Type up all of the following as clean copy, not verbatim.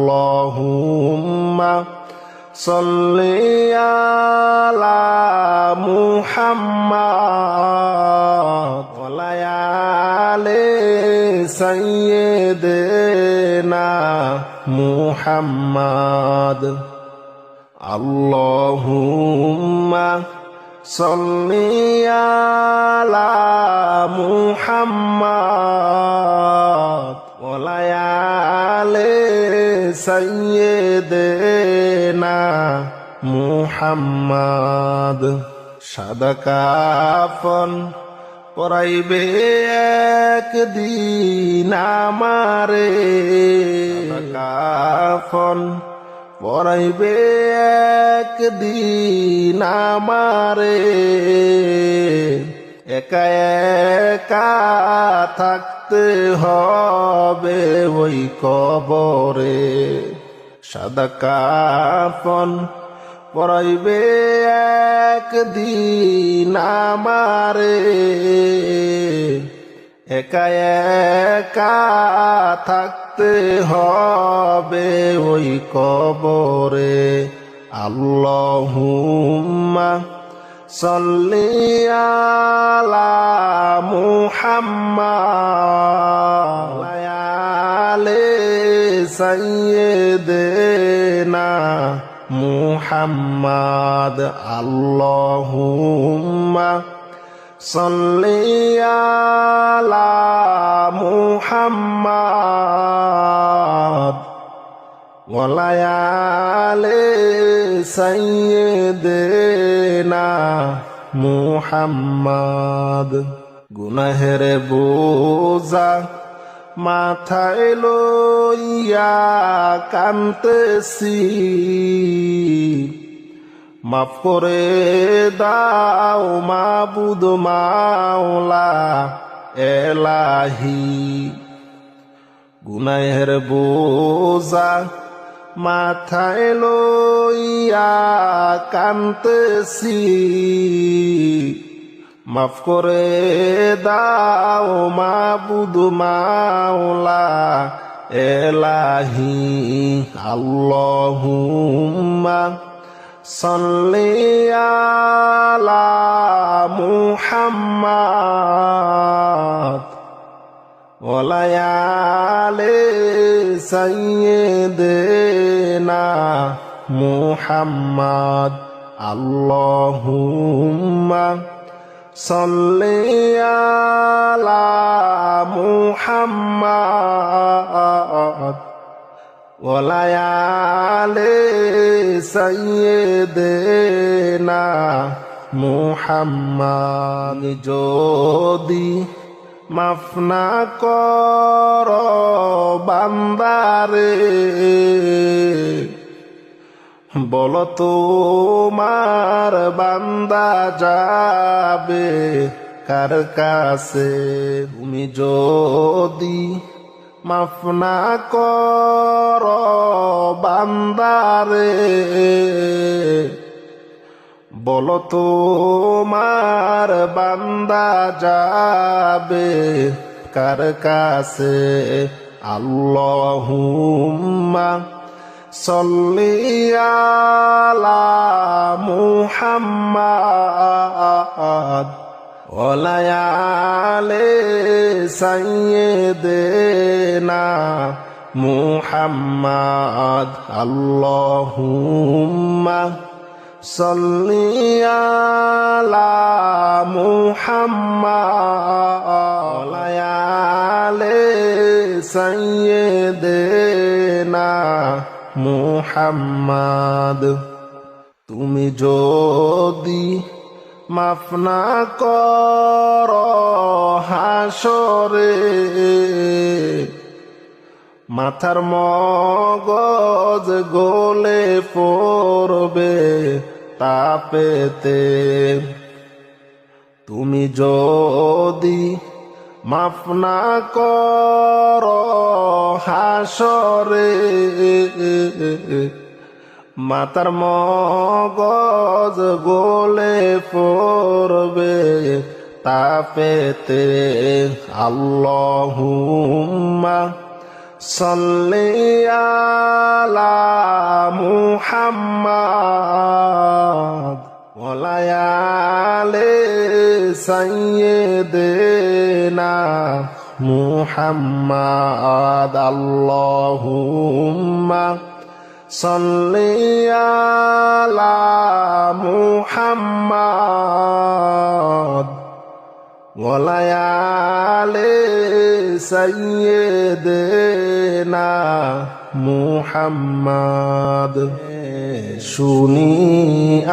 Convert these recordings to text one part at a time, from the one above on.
আল্লাহুম্মা সাল্লি আলা মুহাম্মাদ ওয়া আলি সাইয়্যিদিনা মুহাম্মাদ আল্লাহুম্মা সাল্লি আলা মুহাম্মাদ ওয়া আলি সাইয়্যিদিনা মুহাম্মাদ সাদা কাফন পরাইবে একদিন আমারে কাফন পরাইবে একদিন আমারে একা একা থাকতে হবে ওই কবরে সাদা কাফন পরাইবে একদিন আমারে একা একা থাকতে হবে ওই কবরে আল্লাহুম্মা সাল্লি আলা মুহাম্মাদ ওয়া আলি সাইয়্যিদিনা মুহাম্মাদ আল্লাহুম্মা সাল্লি আলা মুহাম্মাদ ওয়া আলি সাইয়্যিদিনা মুহাম্মাদ গুনাহের বোঝা মাথায় লইয়া কান্তেছি মাফ করে দাও মাবুদ মাওলা এলাহি গুনাহের বোঝা মাথায় লইয়া কান্তেছি মাফ করে দাও মাবুদ মাওলা এলাহি আল্লাহুম্মা সাল্লি আলা মুহাম্মাদ ওয়া আলি সাইয়্যিদিনা মুহাম্মাদ আল্লাহুম্মা সাল্লি আলা মুহাম্মাদ ওয়া আলি সাইয়্যিদিনা মুহাম্মাদ যদি মাফ না কর বান্দারে বলো তোমার বান্দা যাবে কার কাছে তুমি যদি মাফ না কর বান্দারে বলো তোমার বান্দা যাবে কার কাছে আল্লাহুম্মা সাল্লি আলা মুহাম্মাদ ওয়া আলি সাইয়্যিদিনা মুহাম্মাদ আল্লাহুম্মা সাল্লি আলা মুহাম্মাদ ওয়া আলি সাইয়্যিদিনা মুহাম্মাদ তুমি যদি মাফ না কর হাসরে মাথার মগজ গলে পড়বে তাপেতে তুমি যদি মাফ না কর হাসরে মাতার মগজ গলে পড়বে তাপেতে আল্লাহুম্মা সাল্লি মুহাম্মদ ওয়ালায়ালে সাইয়্যিদিনা মুহাম্মদ আল্লাহুম্মা সাল্লি আলা মুহাম্মদ ওয়ালায়ালে সাইয়্যিদিনা মুহাম্মদ শুনি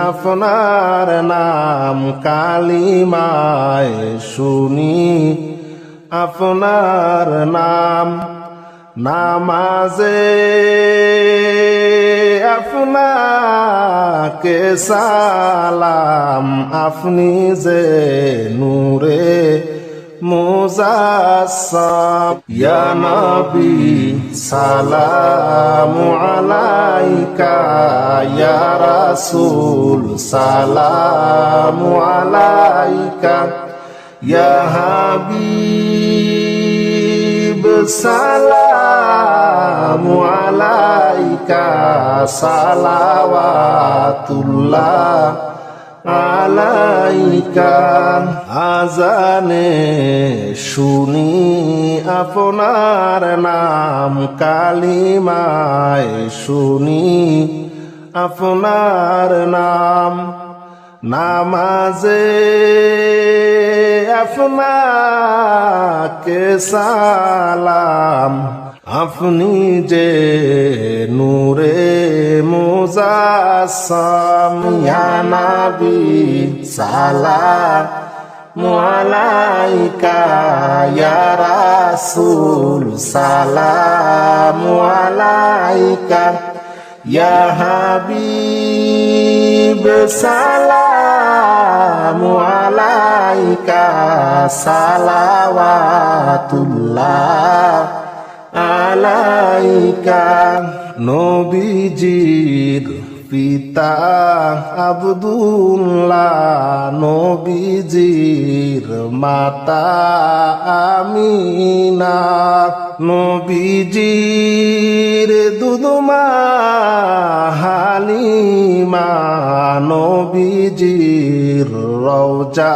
আপনার নাম কালিমায় শুনি আপনার নাম নামাজে আপনাকে সালাম আপনি যে নূরে মুজাসসাম ইয়া নবী সালামু আলাইকা ইয়া রাসূল সালামু আলাইকা ইয়া হাবিব সালামু আলাইকা সালাওয়াতুল্লাহ আলাইকা আজানে শুনি আপনার নাম কালিমায় শুনি আপনার নাম নামাজে আপনাকে সালাম আপনি যে নূরে মুজাসসাম ইয়া নবী সালামু আলাইকা ইয়া রাসূল সালামু আলাইকা ইয়া হাবিব সালামু আলাইকা সালাওয়াতুল্লাহ আলাইকা নবীজির পিতা আব্দুল্লাহ নবীজির মাতা আমিনা নবীজির দুধমা হালিমা নবীজির রওজা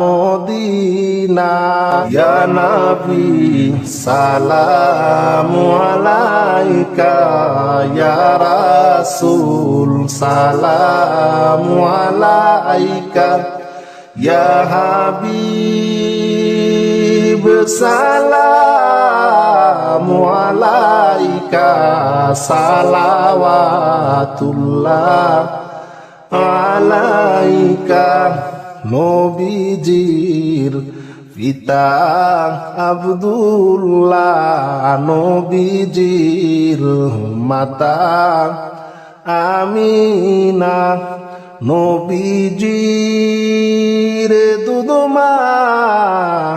মদিনা ইয়া নবী সালামু আলাইকা ইয়া রাসূল সালামু আলাইকা ইয়া হাবিব সালামু আলাইকা সালাওয়াতুল্লাহ আলাইকা নবীজির পিতা আব্দুল্লাহ নবীজির মাতা আমিনা নবীজির দুধমা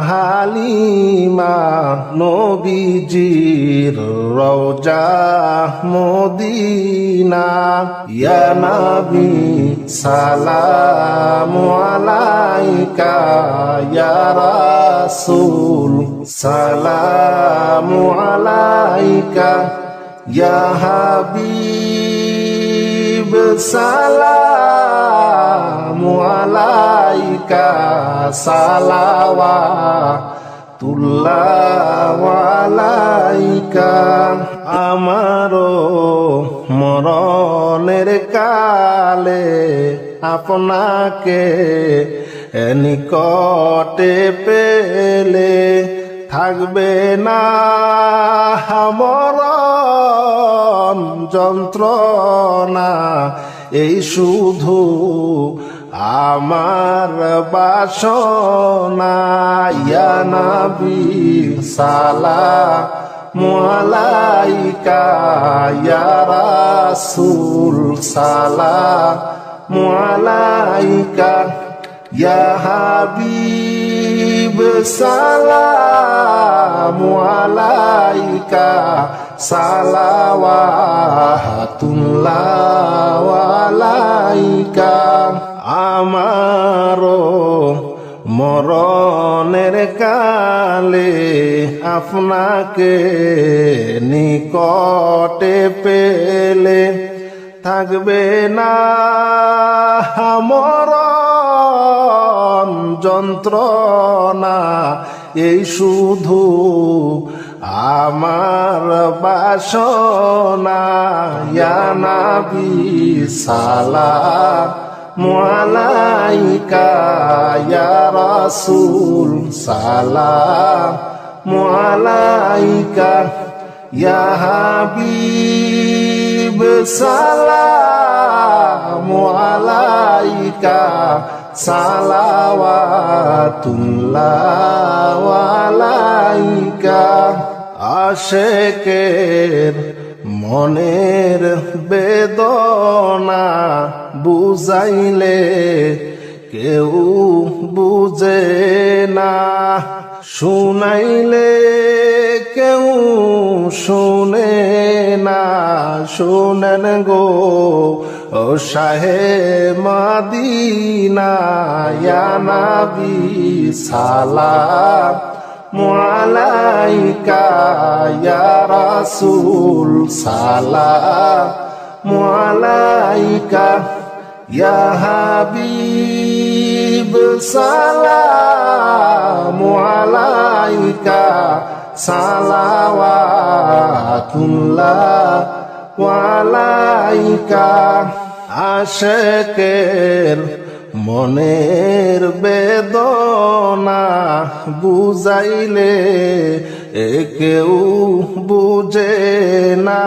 হালিমা নবীজির রওজা মদিনা ইয়া নবী সালামু আলাইকা ইয়া রাসূল সালামু আলাইকা ইয়া হাবিব সালামু আলাইকা সালাওয়াতুল্লাহ আলাইকা আমারো মরণের কালে আপনাকে নিকটে পেলে থাকবে না মরণ যন্ত্রণা এই শুধু আমার বাসনা ইয়া নবী সালামু আলাইকা ইয়া রাসূল সালামু আলাইকা ইয়া হাবিব সালামু আলাইকা সালাওয়াতুল্লাহ আলাইকা আমারো মরণের কালে আপনাকে নিকটে পেলে থাকবে না মরণ যন্ত্রণা, এই শুধু আমার বাসনা। ইয়া নবী সালামু আলাইকা, ইয়া রাসূল সালামু আলাইকা, ইয়া হাবিব সালামু আলাইকা, সালাওয়াতুল্লাহ আলাইকা। আশেকের মনের বেদনা বুঝাইলে কেউ বুঝে না, শুনাইলে কেউ শুনে না। শুনেন গো ও শাহে মদিনা, ইয়া নবী সালামু আলাইকা, ইয়া রাসূল সালামু আলাইকা, ইয়া হাবিব সালামু আলাইকা, সালাওয়াতুল্লাহ আলাইকা। আশেকের মনের বেদনা বুঝাইলে কেউ বুঝে না,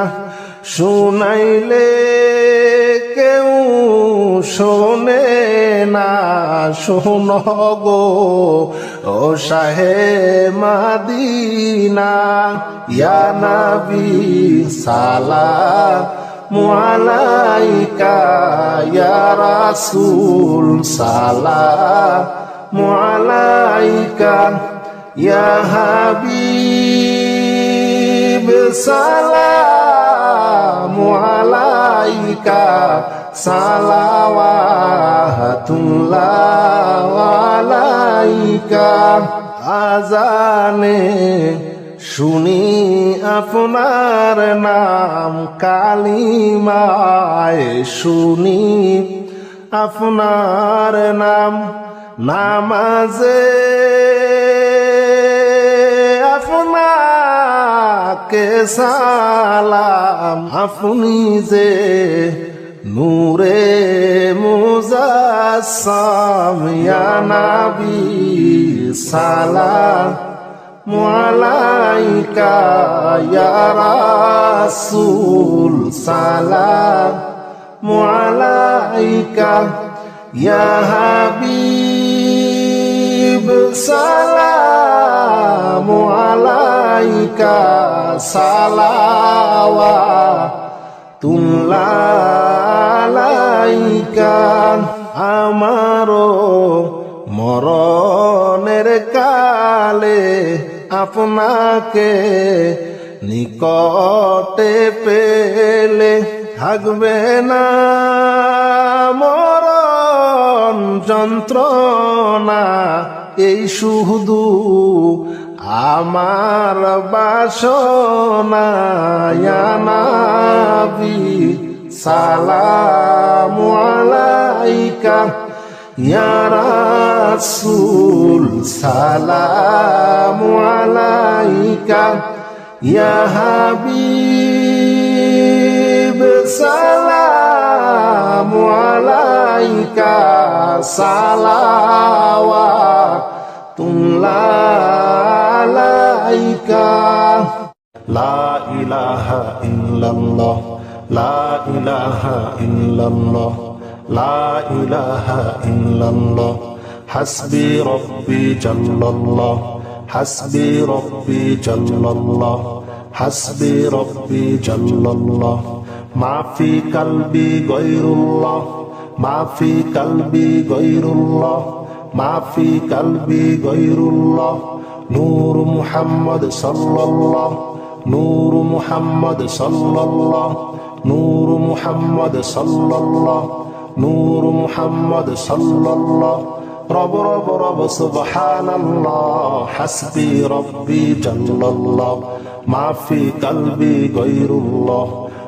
শুনাইলে কেউ শোনে না। শোন গো ও শাহে মদিনা, ইয়া নবী সালামু আলাইকা, ইয়া রাসূল সালামু আলাইকা, ইয়া হাবিব সালামু আলাইকা, সালাওয়াতুল্লাহ আলাইকা। আজানে শুনি আপনার নাম, কালিমায় শুনি আপনার নাম, নামাজে আপনাকে সালাম। আপনি যে নূরে মুজাসসাম, ইয়া নবী সালামু আলাইকা, ইয়া রাসূল সালামু আলাইকা, ইয়া হাবিব সালামু আলাইকা, সালাওয়াতুল্লাহ আলাইকা। আমারও মরণের কালে আপনাকে নিকটে পেলে থাকবে না মরণ যন্ত্রণা, এই শুধু আমার বাসনা। ইয়া নবী সালামু আলাইকা, ইয়া রাসূল সালামু আলাইকা, ইয়া হাবিব সালামু আলাইকা, সালাওয়াতুল্লাহ আলাইকা। লা ইলাহা ইল্লাল্লাহ, লা ইলাহা ইল্লাল্লাহ, লা ইলাহা ইল্লাল্লাহ। হাসবি রব্বি জাল্লাল্লাহ, হাসবি রব্বি জাল্লাল্লাহ, হাসবি রব্বি জাল্লাল্লাহ। মা ফি কলবি গায়রুল্লাহ, মা ফি কলবি গায়রুল্লাহ, মা ফি কলবি গায়রুল্লাহ। নূর মুহাম্মদ সাল্লাল্লাহ, নূর মুহাম্মদ সাল্লাল্লাহ, নূর মুহাম্মদ সাল্লাল্লাহ, নূর মুহাম্মদ সাল্লাল্লাহ। রব রব রব সুবহানাল্লাহ, হাসবি রব্বি জাল্লাল্লাহ। মা ফি কলবি গায়রুল্লাহ,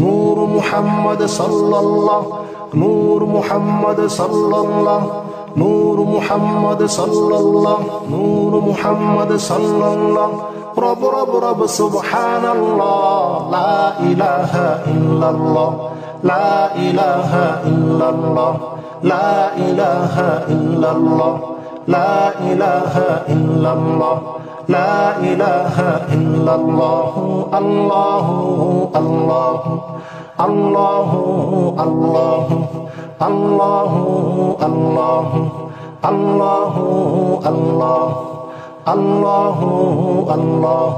নূর মুহাম্মদ সাল্লাল্লাহ, নূর মুহাম্মদ সাল্লাল্লাহ, নূর মুহাম্মদ সাল্লাল্লাহ, নূর মুহাম্মদ সাল্লাল্লাহ। রব রব রব সুবহানাল্লাহ, লা ইলাহা ইল্লাল্লাহ, লা ইলাহা ইল্লাল্লাহ, লা ইলাহা ইল্লাল্লাহ, লা ইলাহা ইল্লাল্লাহ, লা ইলাহা ইল্লাল্লাহ। আল্লাহু আল্লাহু আল্লাহু আল্লাহু আল্লাহু আল্লাহু আল্লাহু আল্লাহ আল্লাহু আল্লাহ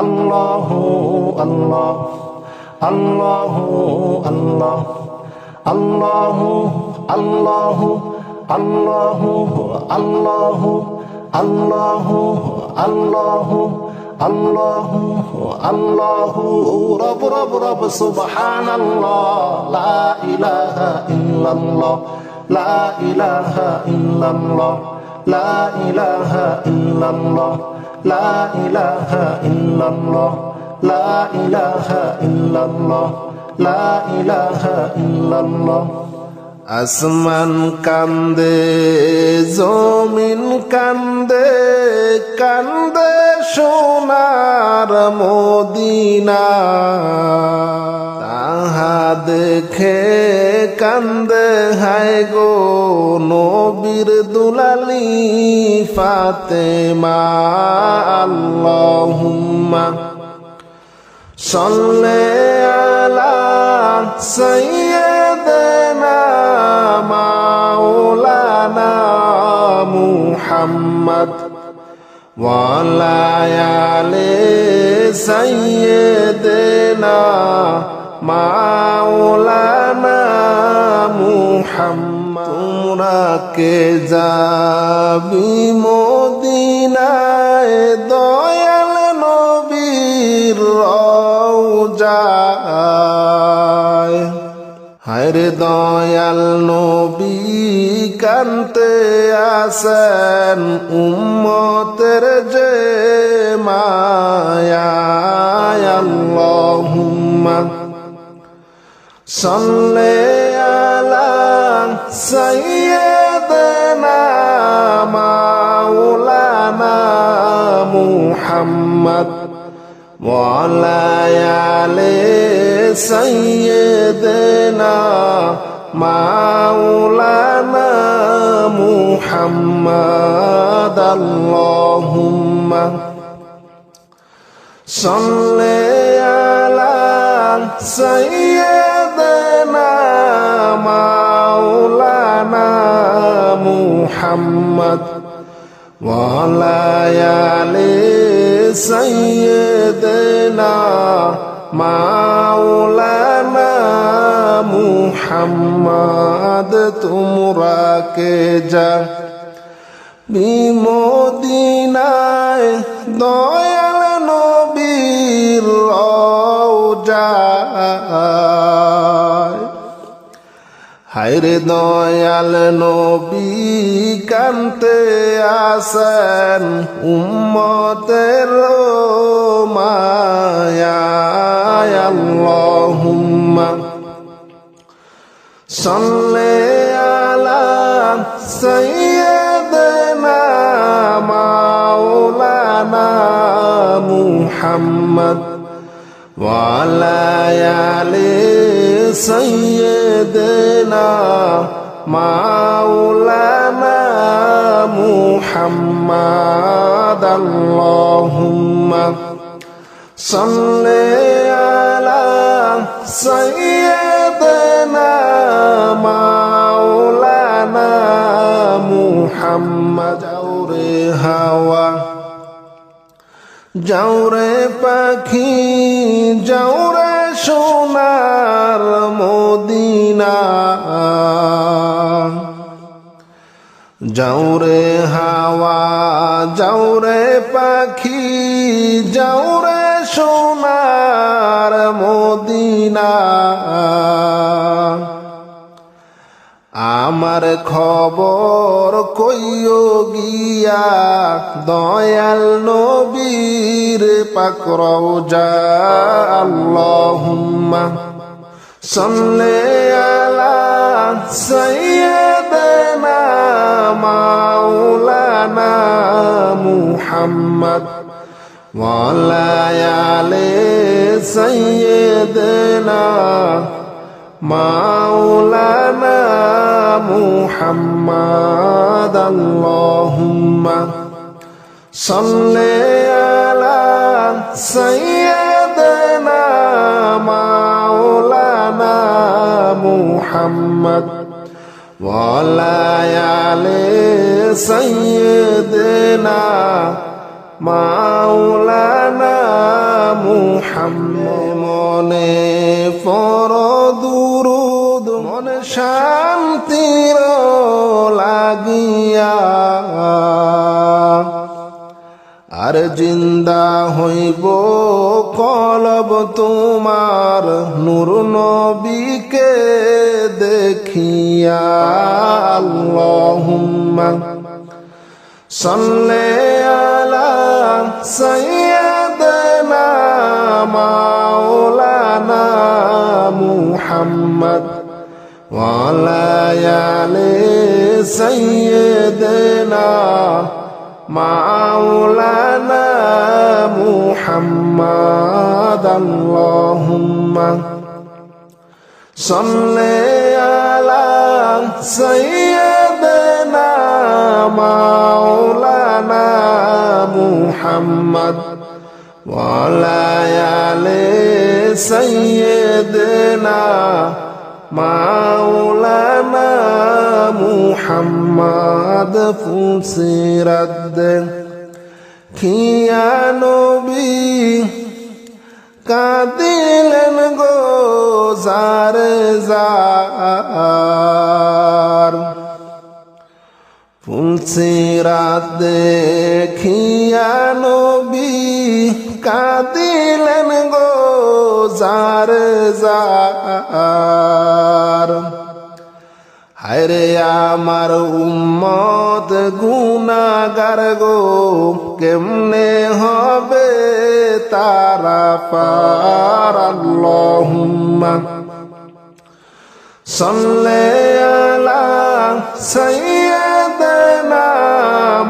আল্লাহু আল্লাহ আল্লাহু আল্লাহ আল্লাহু আল্লাহু আল্লাহু আল্লাহু আল্লাহু আল্লাহু আল্লাহু আল্লাহু। রব রব রব সুবহানাল্লাহ, লা ইলাহা ইল্লাল্লাহ, লা ইলাহা ইল্লাল্লাহ, লা ইলাহা ইল্লাল্লাহ, লা ইলাহা ইল্লাল্লাহ, লা ইলাহা ইল্লাল্লাহ, লা ইলাহা ইল্লাল্লাহ। আসমান কান্দে, জমিন কান্দে, কান্দে সোনার মদিনা, তাহা দেখে কান্দে হায় গো নবীর দুলালি ফাতেমা। আল্লাহুম্মা সাল্লি আলা সাইয়্যিদিনা মাওলানা মুহাম্মদ ওয়া আলা আলি সাইয়্যিদিনা মাওলানা মুহাম্মদ। তোমরা কে যাবি মদিনায় দয়াল নবীর রওজায়, হায়রে দয়াল নবী কানতে আসেন উম্মতের যে মায়ায়। আল্লাহুম্মা সাল্লি আলা সাইয়্যিদিনা মাওলানা মুহাম্মদ ওয়া আলা আলি সাইয়্যিদিনা মাওলানা মুহাম্মদ। আল্লাহুম্মা সাল্লি আলা সাইয়্যিদিনা মাওলানা মুহাম্মদ ওয়া আলা আলি সাইয়্যিদিনা মাওলানা মুহাম্মদ। তোমরা কে যাবি মদিনায় দয়াল নবীর রওজায়, হায়রে দয়াল নবী কানতে আসেন উম্মতের মায়ায়। আল্লাহুম্মা সাল্লি আলা সাইয়্যিদিনা মাওলানা মুহাম্মদ ওয়া আলা আলি সাইয়্যিদিনা মাওলানা মুহাম্মদ। আল্লাহুম্মা সাল্লি আলা সাইয়্যিদিনা মাওলানা মুহাম্মদ। যাওরে হাওয়া, যাওরে পাখি, যাওরে সোনার মদিনা, যাওরে হাওয়া, যাওরে পাখি, যাওরে সোনার মদিনা। আমার খবর কইও গিয়া দয়াল নবীর পাক রওজা। আল্লাহুম্মা সাল্লি আলা সাইয়্যিদিনা মাওলানা মুহাম্মদ ওয়া আলা আলি সাইয়্যিদিনা মাওলানা মুহাম্মদ আল্লাহুম্মা সাল্লি আলা সাইয়্যিদিনা মাওলানা মুহাম্মদ ওয়া আলা আলি সাইয়্যিদিনা মাওলানা মুহাম্মদ মনে দুরুদ মনে শান্তির লাগিয়া আর জিন্দা হইব কলব তোমার নূর নবীকে দেখিয়া আল্লাহুম্মা সাল্লি আলা সাইয়্যিদিনা মাওলানা মুহাম্মদ ওয়া আলা আলি সাইয়্যিদিনা মাওলানা মুহাম্মদ আল্লাহুম্মা সাল্লি আলা সাইয়্যিদিনা মাওলানা মুহাম্মদ ওয়া আলা আলি সাইয়্যিদিনা মাওলানা মুহাম্মদ ফুসিরাত খিয়া নবী কাঁদিলেন গো জারে জার ফুলসিরাত দেখিয়া নবী কাঁদিলেন গো জারে জার হায়রে আমার উম্মত গুনাহগার গো কেমনে হবে তারা পার আল্লাহুম্মা সাল্লি আলা সাইয়্যিদিনা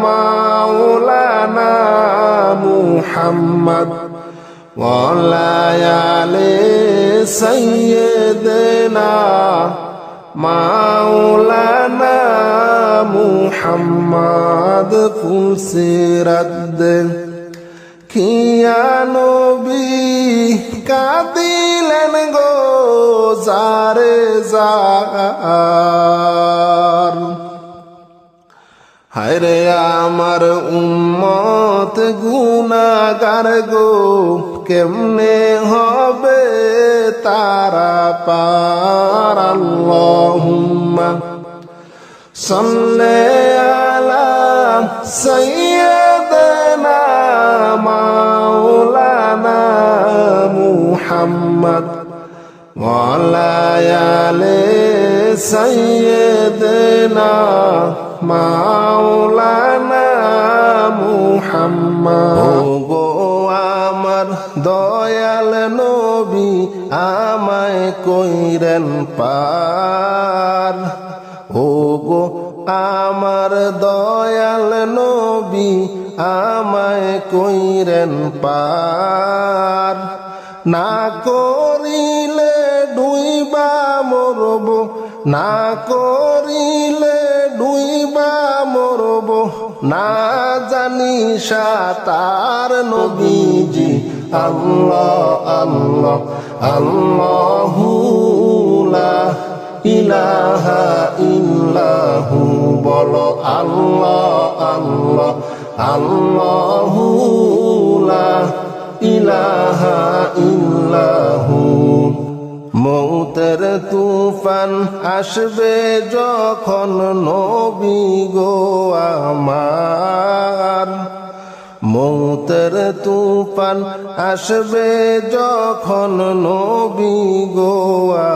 মাওলানা মুহাম্মদ ওয়া আলা আলি সাইয়্যিদিনা মাওলানা মুহাম্মদ ফুসিরাত খিয়া নবী কাঁদিলেন গো জারে জার হায়রে আমার উম্মত গুনাহগার গো কেমনে হবে তারা পার আল্লাহুম্মা সাল্লি আলা সাইয়্যিদিনা মাওলানা মুহাম্মদ ওয়া আলা আলি সাইয়্যিদিনা মাওলানা মুহাম্মদ গো আমার দয়াল নবী আমায় কইরেন পার ও গো আমার দয়াল নবী আমায় কইরেন পার না করিলে ডুইবা মরব না করিলে ডুইবা মরব না জানি সাতার নবীজি আল্লাহ আল্লাহ আল্লাহু লা ইলাহা ইল্লাহু বলো আল্লাহ আল্লাহ আল্লাহু লা ইলাহা ইল্লাহু মৌতের তুফান আসবে যখন নবী গো আমার মৌতের তুফান আসবে যখন নবী গো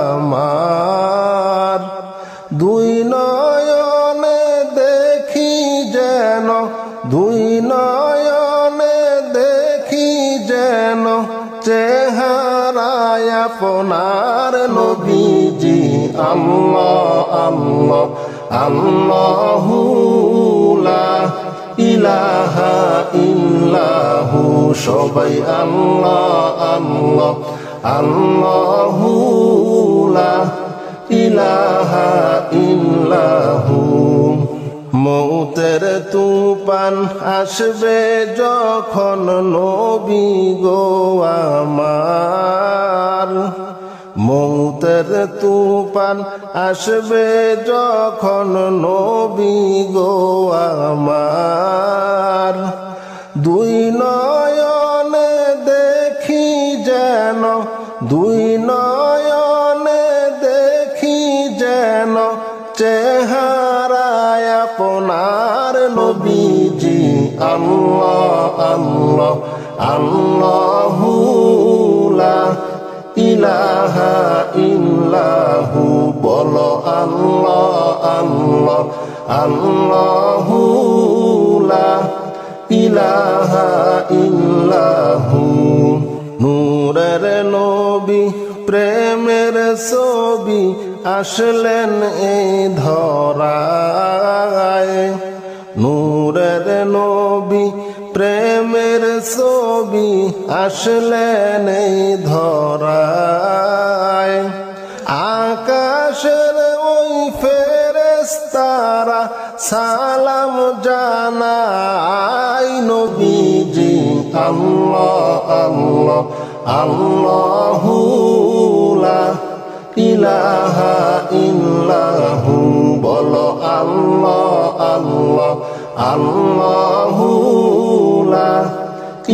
আমার দুই নয়নে দেখি যেন দুই নয়নে দেখি যেন চেহারায় আপনার নবী আল্লাহ আল্লাহ আল্লাহু লা ইলাহা ইল্লাহু সবাই আল্লাহ আল্লাহ আল্লাহু লা ইলাহা ইল্লাহু মৌতের তুফান আসবে যখন নবী গো আমার মৌতের তুফান আসবে যখন নবী গো আমার দুই নয়নে দেখি যেন দুই নয়নে দেখি যেন চেহারায় আপনার নবীজি আল্লাহ আল্লাহ আল্লাহু লা ইলাহা ইল্লাহু বলো আল্লাহ আল্লাহ আল্লাহু লা ইলাহা ইল্লাহু নূরের নবী প্রেমের ছবি আসলেন এই ধরায় নূরের নবী প্রেমের ছবি আসলেন এই ধরায় আকাশের ওই ফেরেশতারা সালাম জানায় নবীজি আল্লাহ আল্লাহ আল্লাহু লা ইলাহা ইল্লাহু বলো আল্লাহ আল্লাহ আল্লাহু লা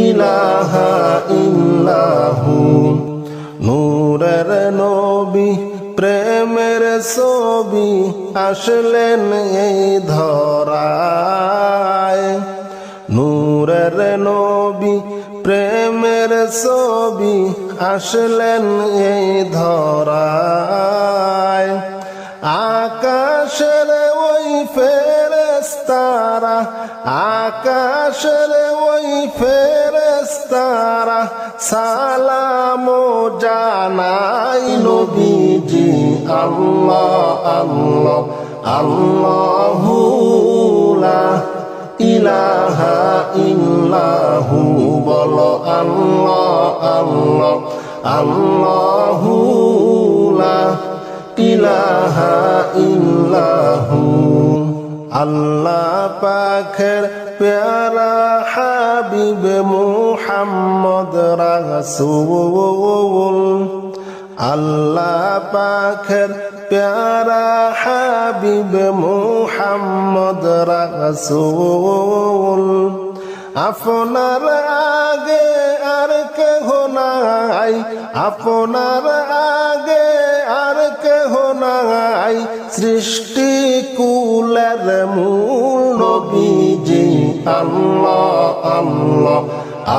ইলাহা ইল্লাহু নূরের নবী প্রেমের ছবি আসলেন এই ধরায় নূরের নবী প্রেমের ছবি আসলেন এই ধরায় আকাশের ওই ফেরেশতারা আকাশের ওই ফেরেশতারা সালাম জানাই নবীজি আল্লাহ আল্লাহ আল্লাহু লা ইলাহা ইল্লাহু বলো আল্লাহ আল্লাহ আল্লাহু লা ইলাহা ইল্লাহু আল্লাহ পাকের প্যারা হাবিব মুহাম্মদ রাসূল আল্লাহ পাকের প্যারা হাবিব মুহাম্মদ রাসূল আপনার আগে আর কেহ নাই আপনার আগে আর কেহ নাই সৃষ্টি কুলের মূল নবীজি আল্লাহ আল্লাহ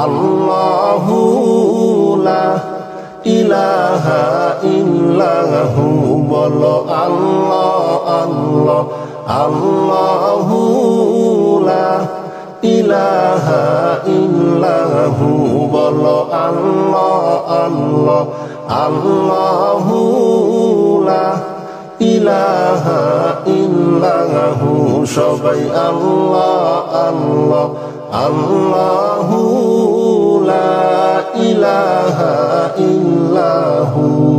আল্লাহু লা ইলাহা ইল্লাহু বলো আল্লাহ আল্লাহ আল্লাহু লা ইলাহা ইল্লাহু বলো আল্লাহ আল্লাহ আল্লাহু লা ইলাহা ইল্লাহু সবাই আল্লাহ আল্লাহ আল্লাহু লা ইলাহা ইল্লাহু